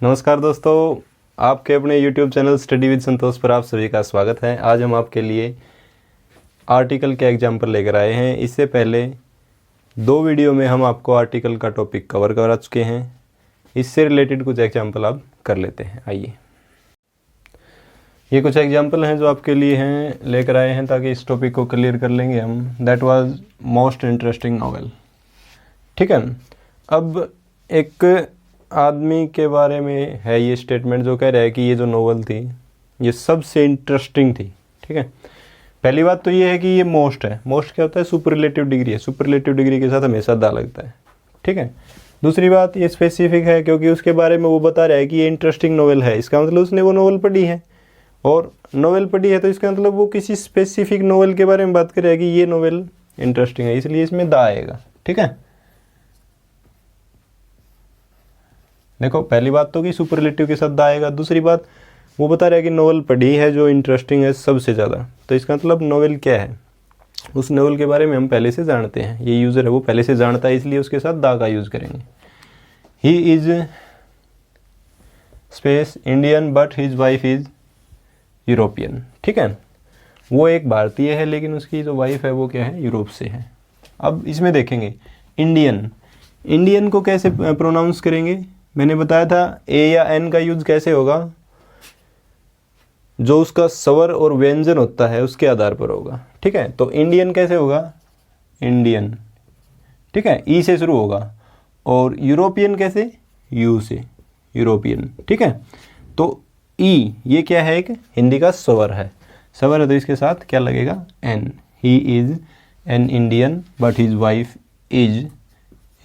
नमस्कार दोस्तों, आपके अपने YouTube चैनल स्टडी विद संतोष पर आप सभी का स्वागत है। आज हम आपके लिए आर्टिकल के एग्जाम्पल लेकर आए हैं। इससे पहले 2 वीडियो में हम आपको आर्टिकल का टॉपिक कवर करा चुके हैं। इससे रिलेटेड कुछ एग्जाम्पल आप कर लेते हैं। आइए, ये कुछ एग्जाम्पल हैं जो आपके लिए हैं, लेकर आए हैं ताकि इस टॉपिक को क्लियर कर लेंगे हम। That was most interesting novel. ठीक है, अब एक आदमी के बारे में है ये स्टेटमेंट जो कह रहा है कि ये जो नोवेल थी ये सबसे इंटरेस्टिंग थी। ठीक है, पहली बात तो ये है कि ये मोस्ट है। मोस्ट क्या होता है? सुपरलेटिव डिग्री है। सुपरलेटिव डिग्री के साथ हमेशा दा लगता है। ठीक है, दूसरी बात ये स्पेसिफिक है क्योंकि उसके बारे में वो बता रहा है कि ये इंटरेस्टिंग नोवेल है। इसका मतलब उसने वो नोवेल पढ़ी है, और नोवेल पढ़ी है तो इसका मतलब वो किसी स्पेसिफिक नोवेल के बारे में बात कर रहा है कि ये नोवेल इंटरेस्टिंग है, इसलिए इसमें दा आएगा। ठीक है, देखो पहली बात तो कि सुपरलेटिव के साथ दा आएगा। दूसरी बात वो बता रहा है कि नोवेल पढ़ी है जो इंटरेस्टिंग है सबसे ज़्यादा, तो इसका मतलब नोवेल क्या है, उस नोवेल के बारे में हम पहले से जानते हैं। ये यूज़र है वो पहले से जानता है, इसलिए उसके साथ दा का यूज़ करेंगे। He is space Indian but his wife is European. ठीक है, वो एक भारतीय है लेकिन उसकी जो वाइफ है वो क्या है, यूरोप से है। अब इसमें देखेंगे इंडियन, इंडियन को कैसे प्रोनाउंस करेंगे। मैंने बताया था ए या एन का यूज कैसे होगा, जो उसका स्वर और व्यंजन होता है उसके आधार पर होगा। ठीक है, तो इंडियन कैसे होगा, इंडियन। ठीक है, ई से शुरू होगा। और यूरोपियन कैसे, यू से, यूरोपियन। ठीक है, तो ई ये क्या है, एक हिंदी का स्वर है। स्वर है तो इसके साथ क्या लगेगा, an. He is an Indian but his wife is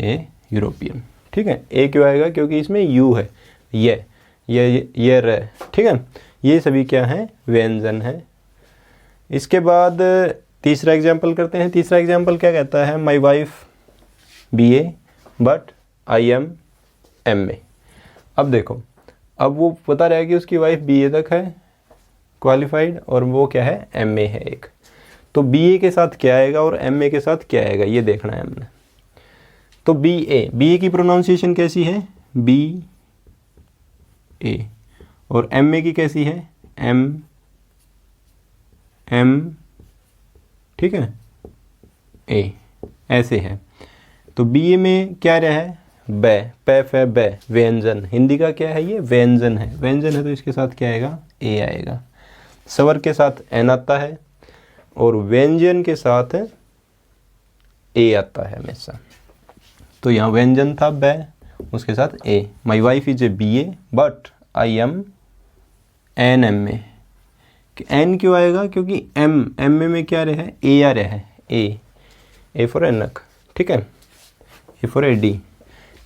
a European. ठीक है, ए क्यों आएगा, क्योंकि इसमें यू है, ये रे। ठीक है, ये सभी क्या है, व्यंजन है। इसके बाद तीसरा एग्जाम्पल करते हैं। तीसरा एग्जाम्पल क्या कहता है, my wife BA but I M MA। अब देखो, अब वो बता रहा है कि उसकी वाइफ BA तक है क्वालिफाइड और वो क्या है, MA है एक। तो BA के साथ क्या आएगा और MA के साथ क्या आएगा ये देखना है हमने। तो BA की प्रोनाउंसिएशन कैसी है, BA, और MA की कैसी है, M। ठीक है, A ऐसे है। तो BA में क्या रहा है, बै, पै फै बै, व्यंजन। हिंदी का क्या है, ये व्यंजन है। व्यंजन है तो इसके साथ क्या आएगा, A आएगा। स्वर के साथ N आता है और व्यंजन के साथ A आता है हमेशा। तो यहाँ व्यंजन था बै, उसके साथ A। My wife is a BA but I am an MA। An क्यों आएगा, क्योंकि MA में क्या रहा है, A आ रहा है, A फॉर एनक। ठीक है, A फॉर AD।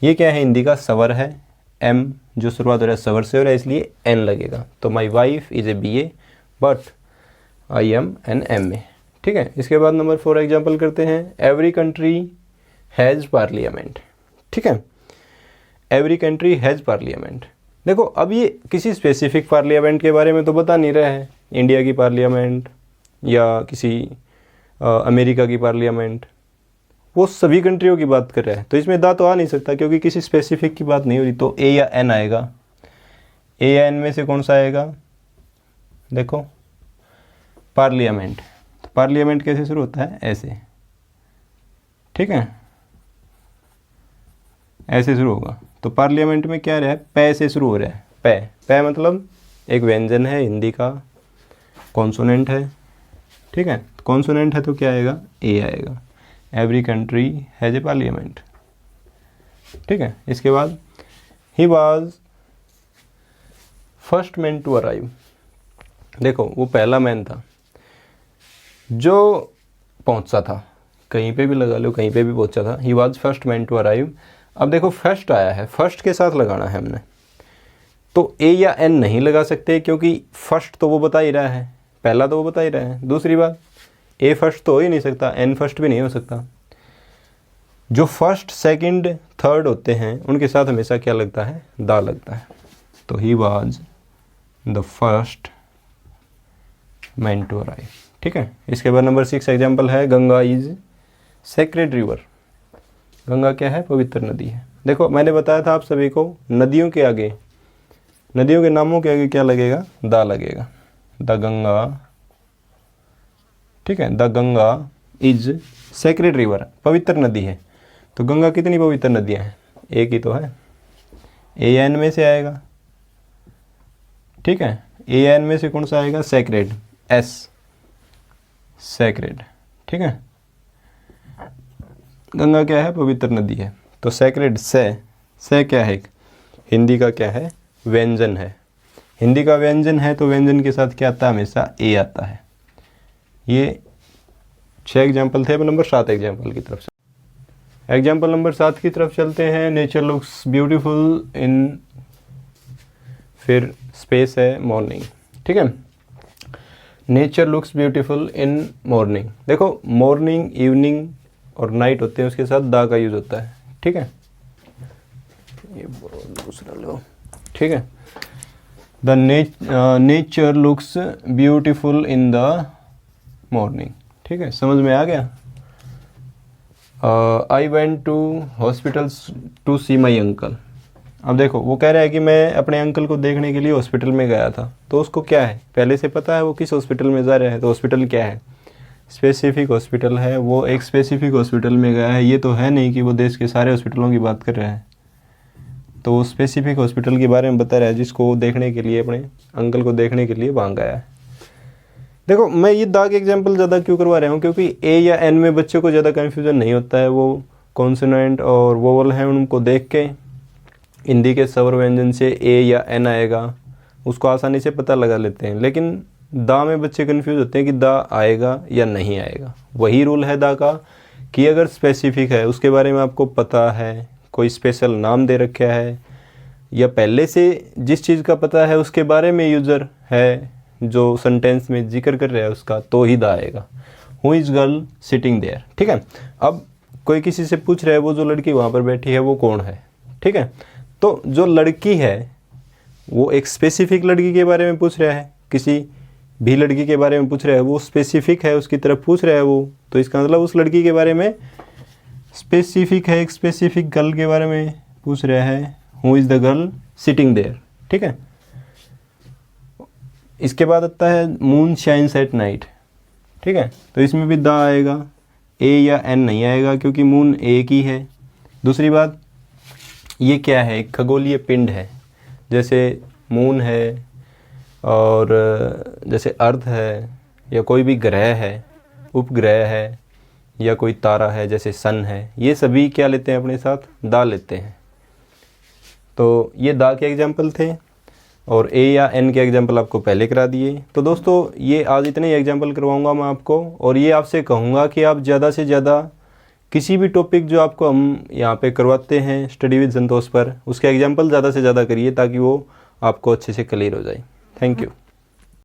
ये क्या है, हिंदी का स्वर है। M जो शुरुआत हो रहा है स्वर से हो रहा है, इसलिए N लगेगा। तो my wife is a BA but I am an MA। ठीक है, इसके बाद नंबर 4 एग्जाम्पल करते हैं। Every country has parliament. ठीक है, एवरी कंट्री हैज़ पार्लियामेंट। देखो अब ये किसी स्पेसिफिक पार्लियामेंट के बारे में तो बता नहीं रहा है, इंडिया की पार्लियामेंट या किसी अमेरिका की पार्लियामेंट, वो सभी कंट्रियों की बात कर रहा है। तो इसमें दा तो आ नहीं सकता क्योंकि किसी स्पेसिफिक की बात नहीं हो रही। तो A या N आएगा। A या N में से कौन सा आएगा, देखो पार्लियामेंट। तो पार्लियामेंट कैसे शुरू होता है, ऐसे। ठीक है, ऐसे शुरू होगा। तो पार्लियामेंट में क्या रहा है, पै से शुरू हो रहा है। पै मतलब एक व्यंजन है, हिंदी का कॉन्सोनेंट है। ठीक है, कॉन्सोनेंट है तो क्या आएगा, A आएगा। Every country has a parliament. ठीक है, इसके बाद he was first man to arrive. देखो वो पहला मैन था जो पहुंचा था, कहीं पे भी लगा लो, कहीं पे भी पहुंचा था। He was first man to arrive. अब देखो फर्स्ट आया है, फर्स्ट के साथ लगाना है हमने। तो A या N नहीं लगा सकते क्योंकि फर्स्ट तो वो बता ही रहा है, पहला तो वो बता ही रहा है। दूसरी बात, A फर्स्ट तो हो ही नहीं सकता, N फर्स्ट भी नहीं हो सकता। जो फर्स्ट सेकंड थर्ड होते हैं उनके साथ हमेशा क्या लगता है, दा लगता है। तो he was the first man to arrive. ठीक है, इसके बाद नंबर 6 एग्जाम्पल है, Ganga is sacred river. Ganga क्या है, पवित्र नदी है। देखो मैंने बताया था आप सभी को, नदियों के आगे नदियों के नामों के आगे क्या लगेगा, दा लगेगा। द गंगा, ठीक है, the Ganga is sacred river, पवित्र नदी है। तो गंगा कितनी पवित्र नदियाँ हैं, एक ही तो है, ए एन में से आएगा, ठीक है। ए एन में से कौन सा आएगा, सेक्रेड, एस, सेक्रेड, ठीक है। गंगा क्या है, पवित्र नदी है। तो सेक्रेड से क्या है, हिंदी का क्या है, व्यंजन है। हिंदी का व्यंजन है तो व्यंजन के साथ क्या आता है, हमेशा ए आता है। ये 6 एग्जाम्पल थे। अब नंबर 7 एग्जाम्पल की तरफ से, एग्जाम्पल नंबर 7 की तरफ चलते हैं। नेचर लुक्स ब्यूटीफुल इन, फिर स्पेस है मॉर्निंग, ठीक है। Nature looks beautiful in morning, देखो मॉर्निंग, इवनिंग और नाइट होते हैं, उसके साथ दा का यूज होता है, ठीक है। ये दूसरा लो, ठीक है। The nature looks beautiful in the morning, ठीक है, समझ में आ गया। I went to hospitals to see my uncle. अब देखो वो कह रहा है कि मैं अपने अंकल को देखने के लिए हॉस्पिटल में गया था। तो उसको क्या है, पहले से पता है वो किस हॉस्पिटल में जा रहा है। तो हॉस्पिटल क्या है, स्पेसिफिक हॉस्पिटल है, वो एक स्पेसिफिक हॉस्पिटल में गया है। ये तो है नहीं कि वो देश के सारे हॉस्पिटलों की बात कर रहा है। तो वो स्पेसिफिक हॉस्पिटल के बारे में बता रहा है जिसको वो देखने के लिए, अपने अंकल को देखने के लिए वहाँ गया है। देखो मैं ये दा के एग्जाम्पल ज़्यादा क्यों करवा रहा हूँ, क्योंकि ए या एन में बच्चों को ज़्यादा कन्फ्यूजन नहीं होता है। वो कॉन्सोनेंट और वोवल हैं, उनको देख के हिंदी के स्वर व्यंजन से ए या एन आएगा, उसको आसानी से पता लगा लेते हैं। लेकिन दा में बच्चे कंफ्यूज होते हैं कि दा आएगा या नहीं आएगा। वही रूल है दा का कि अगर स्पेसिफिक है, उसके बारे में आपको पता है, कोई स्पेशल नाम दे रखा है, या पहले से जिस चीज़ का पता है उसके बारे में यूज़र है जो सेंटेंस में जिक्र कर रहा है उसका, तो ही दा आएगा। Who is girl sitting there, ठीक है। अब कोई किसी से पूछ रहा है वो जो लड़की वहाँ पर बैठी है वो कौन है, ठीक है। तो जो लड़की है वो एक स्पेसिफिक लड़की के बारे में पूछ रहा है, किसी भी लड़की के बारे में पूछ रहा है, वो स्पेसिफिक है, उसकी तरफ पूछ रहा है वो, तो इसका मतलब उस लड़की के बारे में स्पेसिफिक है, एक स्पेसिफिक गर्ल के बारे में पूछ रहा है। Who is the girl sitting there, ठीक है। इसके बाद आता है मून शाइन्स एट नाइट, ठीक है। तो इसमें भी दा आएगा, ए या एन नहीं आएगा क्योंकि मून एक ही है। दूसरी बात, ये क्या है, एक खगोलीय पिंड है, जैसे मून है और जैसे अर्थ है, या कोई भी ग्रह है, उपग्रह है, या कोई तारा है जैसे सन है, ये सभी क्या लेते हैं अपने साथ, दा लेते हैं। तो ये दा के एग्जाम्पल थे और ए या एन के एग्जाम्पल आपको पहले करा दिए। तो दोस्तों ये आज इतने ही एग्जाम्पल करवाऊंगा मैं आपको, और ये आपसे कहूँगा कि आप ज़्यादा से ज़्यादा किसी भी टॉपिक जो आपको हम यहाँ पे करवाते हैं स्टडी विद संतोष पर, उसके एग्जाम्पल ज़्यादा से ज़्यादा करिए ताकि वो आपको अच्छे से क्लियर हो जाए। Thank you.